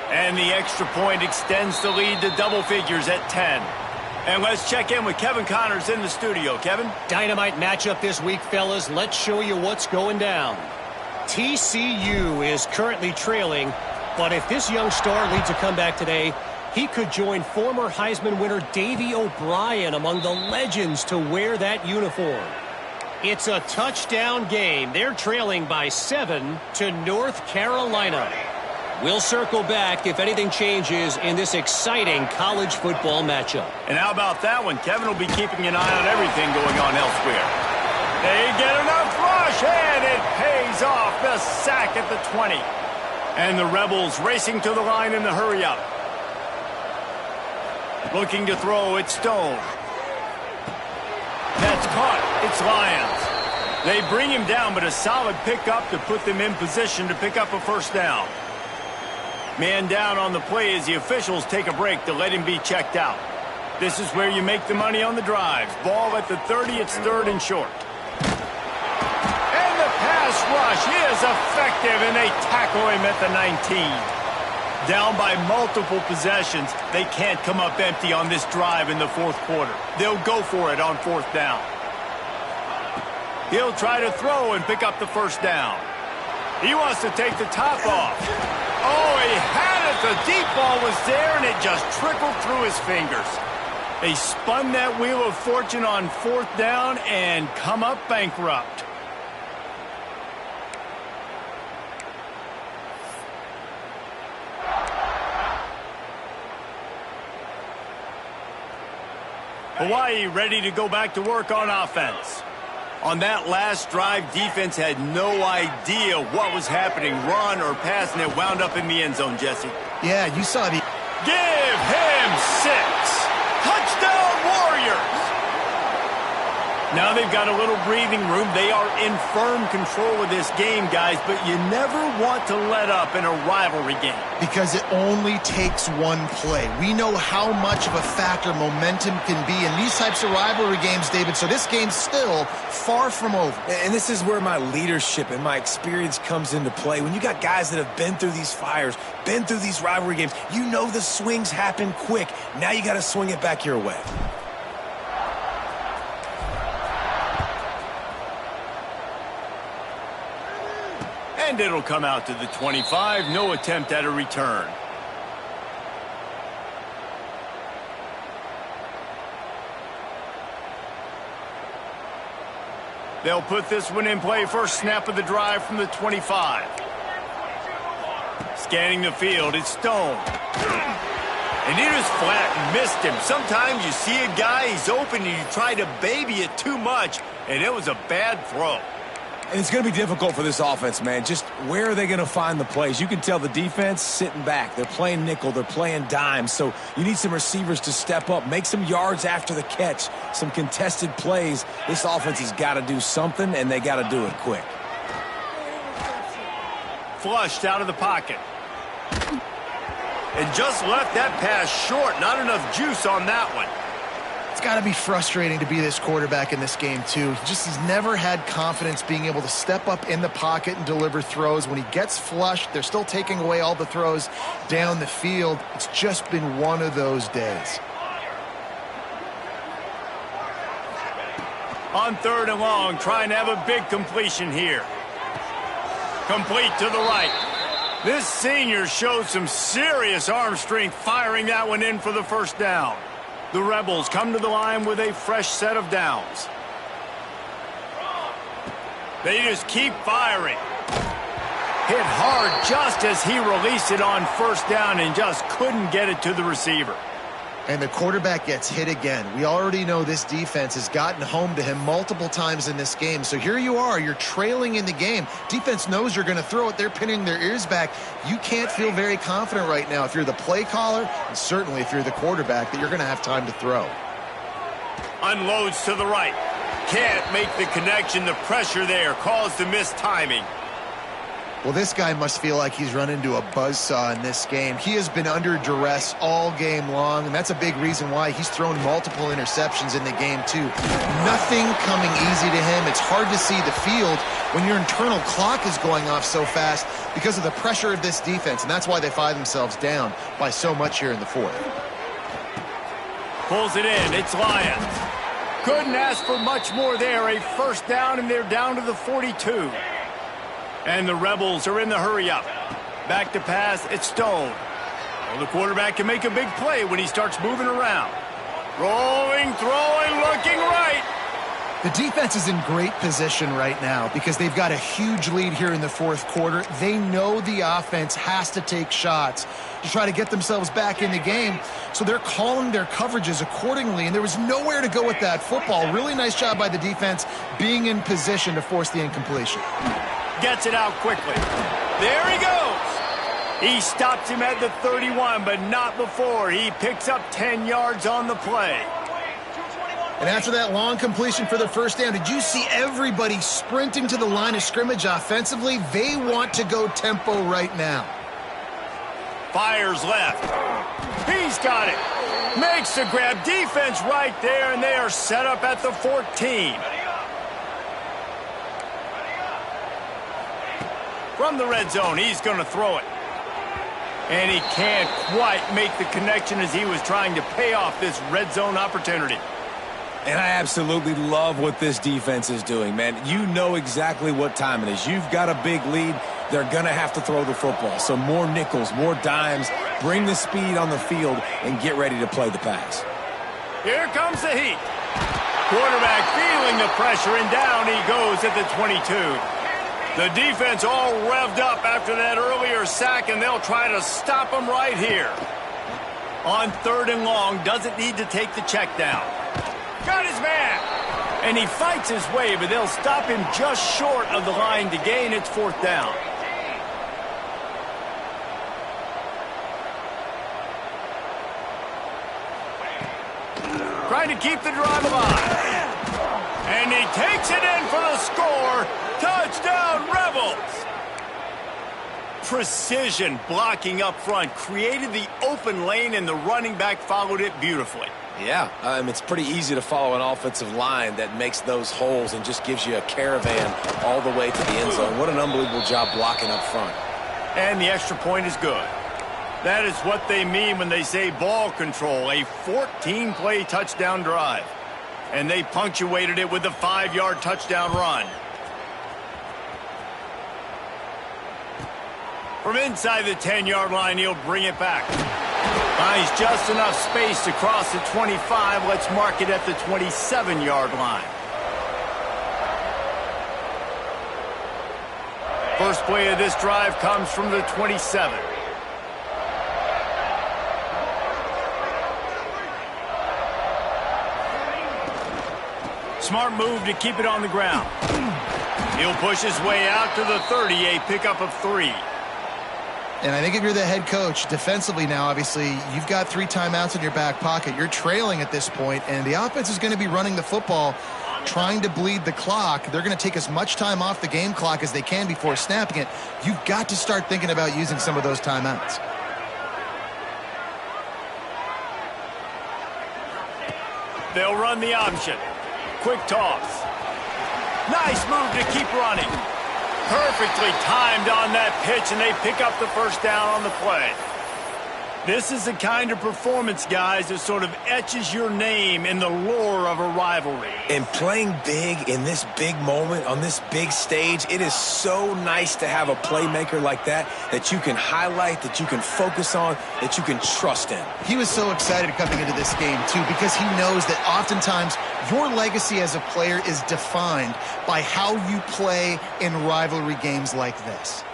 And the extra point extends the lead to double figures at 10. And let's check in with Kevin Connors in the studio. Kevin? Dynamite matchup this week, fellas. Let's show you what's going down. TCU is currently trailing, but if this young star leads a comeback today, he could join former Heisman winner Davey O'Brien among the legends to wear that uniform. It's a touchdown game. They're trailing by 7 to North Carolina. We'll circle back if anything changes in this exciting college football matchup. And how about that one? Kevin will be keeping an eye on everything going on elsewhere. They get enough rush, and it pays off. The sack at the 20. And the Rebels racing to the line in the hurry-up. Looking to throw, it's Stone. That's caught. It's Lions. They bring him down, but a solid pickup to put them in position to pick up a 1st down. Man down on the play as the officials take a break to let him be checked out. This is where you make the money on the drives. Ball at the 30, it's 3rd and short. And the pass rush is effective, and they tackle him at the 19. Down by multiple possessions, they can't come up empty on this drive in the fourth quarter. They'll go for it on fourth down. He'll try to throw and pick up the first down. He wants to take the top off. Oh, he had it. The deep ball was there, and it just trickled through his fingers. They spun that wheel of fortune on fourth down and come up bankrupt. Hawaii ready to go back to work on offense. On that last drive, defense had no idea what was happening, run or pass, and it wound up in the end zone, Jesse. Yeah, you saw the... Give him 6. Touchdown, Warriors! Now they've got a little breathing room. They are in firm control of this game, guys, but you never want to let up in a rivalry game. Because it only takes one play. We know how much of a factor momentum can be in these types of rivalry games, David, so this game's still far from over. And this is where my leadership and my experience comes into play. When you got guys that have been through these fires, been through these rivalry games, you know the swings happen quick. Now you got to swing it back your way. And it'll come out to the 25. No attempt at a return. They'll put this one in play. First snap of the drive from the 25. Scanning the field, it's Stone. And he just flat missed him. Sometimes you see a guy, he's open, and you try to baby it too much, and it was a bad throw. And it's going to be difficult for this offense, man. Just where are they going to find the plays? You can tell the defense sitting back. They're playing nickel. They're playing dime. So you need some receivers to step up, make some yards after the catch, some contested plays. This offense has got to do something, and they got to do it quick. Flushed out of the pocket. And just left that pass short. Not enough juice on that one. It's got to be frustrating to be this quarterback in this game, too. He's never had confidence being able to step up in the pocket and deliver throws. When he gets flushed, they're still taking away all the throws down the field. It's just been one of those days. On third and long, trying to have a big completion here. Complete to the right. This senior showed some serious arm strength firing that one in for the first down. The Rebels come to the line with a fresh set of downs. They just keep firing. Hit hard just as he released it on first down and just couldn't get it to the receiver. And the quarterback gets hit again. We already know this defense has gotten home to him multiple times in this game. So here you are, you're trailing in the game. Defense knows you're going to throw it. They're pinning their ears back. You can't feel very confident right now if you're the play caller, and certainly if you're the quarterback, that you're going to have time to throw. Unloads to the right. Can't make the connection. The pressure there caused the missed timing. Well, this guy must feel like he's run into a buzzsaw in this game. He has been under duress all game long, and that's a big reason why he's thrown multiple interceptions in the game, too. Nothing coming easy to him. It's hard to see the field when your internal clock is going off so fast because of the pressure of this defense, and that's why they find themselves down by so much here in the fourth. Pulls it in. It's Lions. Couldn't ask for much more there. A first down, and they're down to the 42. And the Rebels are in the hurry-up. Back to pass, it's Stone. Well, the quarterback can make a big play when he starts moving around. Rolling, throwing, looking right. The defense is in great position right now because they've got a huge lead here in the fourth quarter. They know the offense has to take shots to try to get themselves back in the game, so they're calling their coverages accordingly, and there was nowhere to go with that football. Really nice job by the defense being in position to force the incompletion. Gets it out quickly. There he goes. He stops him at the 31, but not before. He picks up 10 yards on the play. And after that long completion for the first down, did you see everybody sprinting to the line of scrimmage offensively? They want to go tempo right now. Fires left. He's got it. Makes the grab. Defense right there, and they are set up at the 14. From the red zone, he's going to throw it. And he can't quite make the connection as he was trying to pay off this red zone opportunity. And I absolutely love what this defense is doing, man. You know exactly what time it is. You've got a big lead. They're going to have to throw the football. So more nickels, more dimes, bring the speed on the field, and get ready to play the pass. Here comes the heat. Quarterback feeling the pressure, and down he goes at the 22. The defense all revved up after that earlier sack, and they'll try to stop him right here. On 3rd and long, doesn't need to take the check down. Got his man. And he fights his way, but they'll stop him just short of the line to gain its 4th down. Trying to keep the drive alive. And he takes it in for the score. Touchdown, Rebels! Precision blocking up front created the open lane, and the running back followed it beautifully. Yeah, it's pretty easy to follow an offensive line that makes those holes and just gives you a caravan all the way to the end zone. What an unbelievable job blocking up front. And the extra point is good. That is what they mean when they say ball control, a 14-play touchdown drive. And they punctuated it with a 5-yard touchdown run. From inside the 10-yard line, he'll bring it back. Finds just enough space to cross the 25. Let's mark it at the 27-yard line. First play of this drive comes from the 27. Smart move to keep it on the ground. He'll push his way out to the 30, a pickup of 3. And I think if you're the head coach, defensively now, obviously, you've got 3 timeouts in your back pocket. You're trailing at this point, and the offense is going to be running the football, trying to bleed the clock. They're going to take as much time off the game clock as they can before snapping it. You've got to start thinking about using some of those timeouts. They'll run the option. Quick toss. Nice move to keep running. Perfectly timed on that pitch, and they pick up the first down on the play. This is the kind of performance, guys, that sort of etches your name in the lore of a rivalry. And playing big in this big moment, on this big stage, it is so nice to have a playmaker like that you can highlight, that you can focus on, that you can trust in. He was so excited coming into this game, too, because he knows that oftentimes your legacy as a player is defined by how you play in rivalry games like this.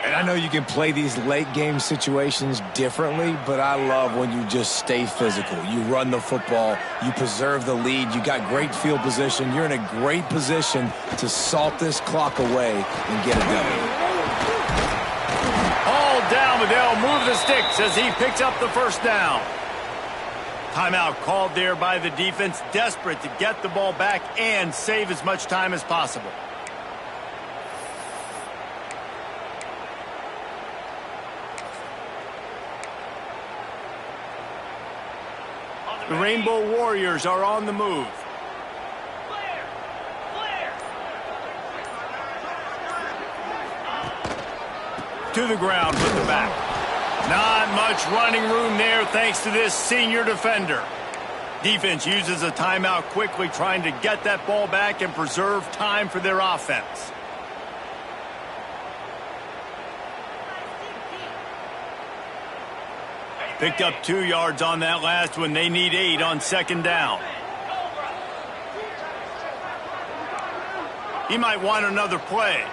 And I know you can play these late game situations differently, but I love when you just stay physical. You run the football, you preserve the lead, you got great field position, you're in a great position to salt this clock away and get a W. All down, but they'll move the sticks as he picks up the first down. Timeout called there by the defense, desperate to get the ball back and save as much time as possible. The Rainbow Warriors are on the move. To the ground with the back. Not much running room there thanks to this senior defender. Defense uses a timeout quickly, trying to get that ball back and preserve time for their offense. Picked up 2 yards on that last one. They need 8 on second down. He might want another play.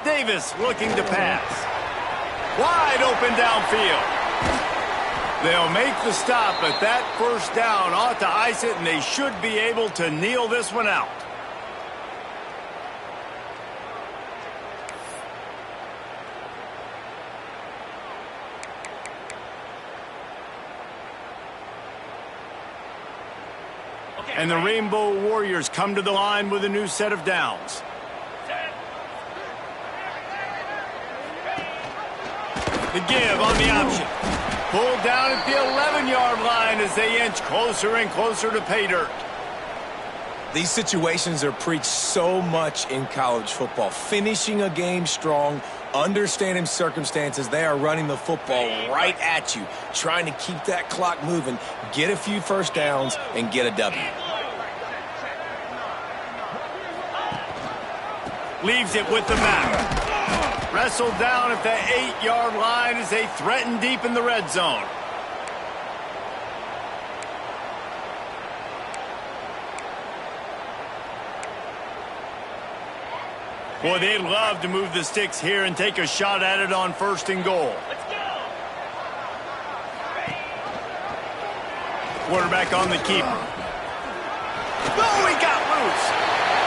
Davis looking to pass. Wide open downfield. They'll make the stop, but that first down ought to ice it, and they should be able to kneel this one out. And the Rainbow Warriors come to the line with a new set of downs. The give on the option. Pulled down at the 11-yard line as they inch closer and closer to pay dirt. These situations are preached so much in college football. Finishing a game strong, understanding circumstances. They are running the football right at you, trying to keep that clock moving, get a few first downs, and get a W. Leaves it with the back. Wrestled down at the 8-yard line as they threaten deep in the red zone. Boy, they'd love to move the sticks here and take a shot at it on 1st and goal. Let's go. Quarterback on the keeper. Oh, he got loose.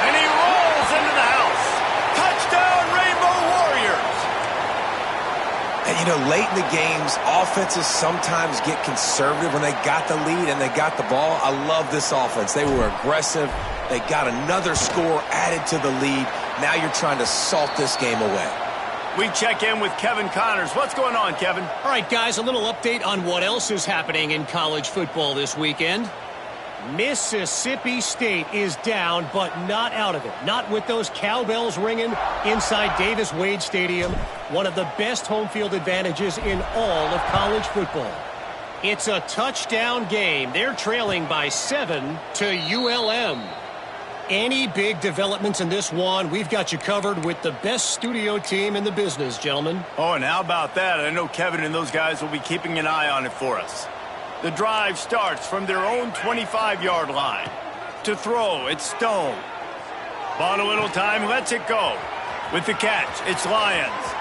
And he rolls into the house. Touchdown, Rainbow Warriors. And, you know, late in the games, offenses sometimes get conservative when they got the lead and they got the ball. I love this offense. They were aggressive. They got another score added to the lead. Now you're trying to salt this game away. We check in with Kevin Connors. What's going on, Kevin? All right, guys, a little update on what else is happening in college football this weekend. Mississippi State is down, but not out of it. Not with those cowbells ringing inside Davis-Wade Stadium, one of the best home field advantages in all of college football. It's a touchdown game. They're trailing by 7 to ULM. Any big developments in this one, we've got you covered with the best studio team in the business, gentlemen. Oh, and how about that? I know Kevin and those guys will be keeping an eye on it for us. The drive starts from their own 25-yard line. To throw, it's Stone. Bought a little time, lets it go. With the catch, it's Lyons.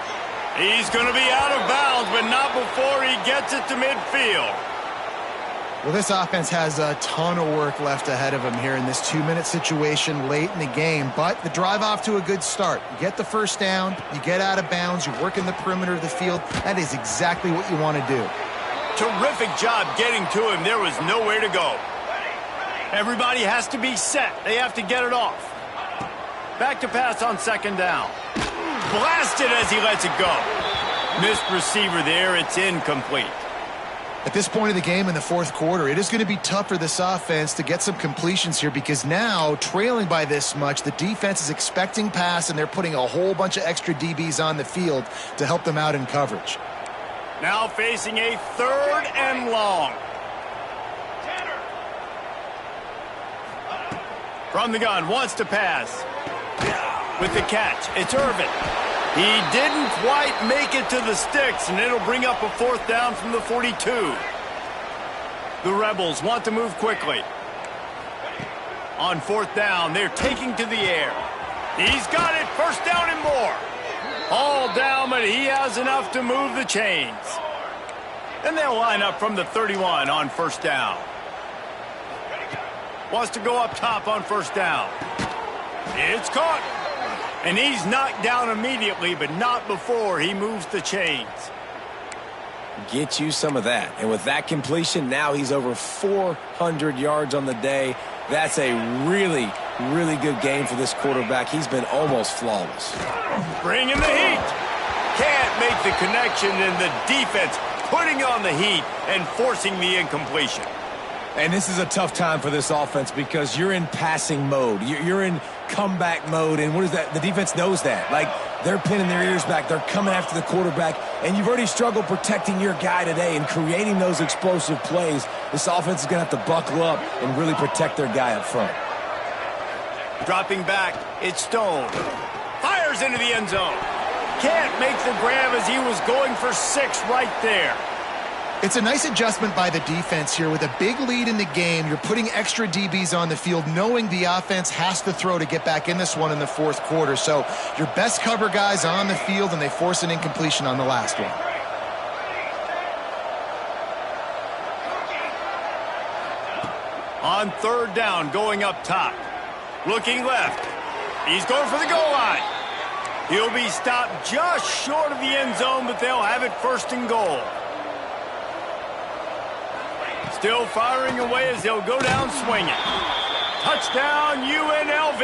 He's going to be out of bounds, but not before he gets it to midfield. Well, this offense has a ton of work left ahead of them here in this 2-minute situation late in the game. But the drive off to a good start. You get the first down, you get out of bounds, you work in the perimeter of the field. That is exactly what you want to do. Terrific job getting to him. There was nowhere to go. Everybody has to be set. They have to get it off. Back to pass on 2nd down. Blasted as he lets it go. Missed receiver there. It's incomplete. At this point of the game in the 4th quarter, it is going to be tough for this offense to get some completions here because now, trailing by this much, the defense is expecting pass and they're putting a whole bunch of extra DBs on the field to help them out in coverage. Now facing a 3rd and long. From the gun, wants to pass. With the catch, it's Irvin. He didn't quite make it to the sticks, and it'll bring up a 4th down from the 42. The Rebels want to move quickly. On 4th down, they're taking to the air. He's got it, 1st down and more. All down, but he has enough to move the chains. And they'll line up from the 31 on 1st down. Wants to go up top on 1st down. It's caught. And he's knocked down immediately, but not before he moves the chains. Get you some of that. And with that completion, now he's over 400 yards on the day. That's a really, really good game for this quarterback. He's been almost flawless. Bringing the heat. Can't make the connection, and the defense putting on the heat and forcing the incompletion. And this is a tough time for this offense because you're in passing mode. You're in comeback mode, and what is that? The defense knows that. Like, they're pinning their ears back. They're coming after the quarterback, and you've already struggled protecting your guy today and creating those explosive plays. This offense is going to have to buckle up and really protect their guy up front. Dropping back, it's Stone. Fires into the end zone. Can't make the grab as he was going for 6 right there. It's a nice adjustment by the defense here. With a big lead in the game, you're putting extra DBs on the field, knowing the offense has to throw to get back in this one in the 4th quarter. So your best cover guys on the field, and they force an incompletion on the last one. On 3rd down, going up top. Looking left. He's going for the goal line. He'll be stopped just short of the end zone, but they'll have it 1st and goal. Still firing away as they'll go down swinging. Touchdown, UNLV.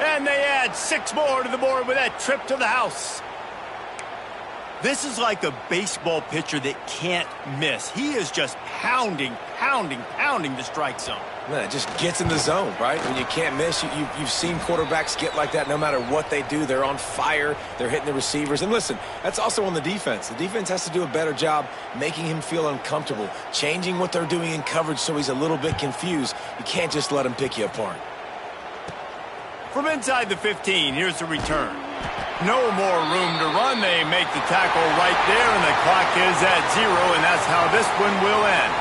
And they add 6 more to the board with that trip to the house. This is like a baseball pitcher that can't miss. He is just pounding the strike zone. Yeah, it just gets in the zone, right? When you can't miss, you've seen quarterbacks get like that no matter what they do. They're on fire. They're hitting the receivers. And listen, that's also on the defense. The defense has to do a better job making him feel uncomfortable, changing what they're doing in coverage so he's a little bit confused. You can't just let him pick you apart. From inside the 15, here's the return. No more room to run. They make the tackle right there, and the clock is at 0, and that's how this one will end.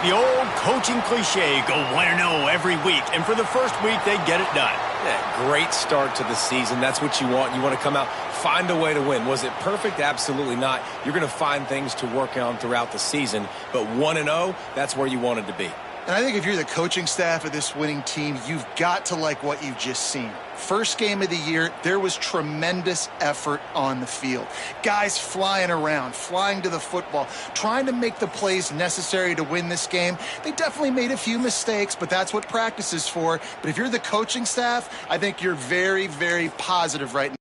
The old coaching cliche, go 1-0 every week, and for the first week, they get it done. Yeah, great start to the season. That's what you want. You want to come out, find a way to win. Was it perfect? Absolutely not. You're going to find things to work on throughout the season, but 1-0, that's where you wanted to be. And I think if you're the coaching staff of this winning team, you've got to like what you've just seen. First game of the year, there was tremendous effort on the field. Guys flying around, flying to the football, trying to make the plays necessary to win this game. They definitely made a few mistakes, but that's what practice is for. But if you're the coaching staff, I think you're very, very positive right now.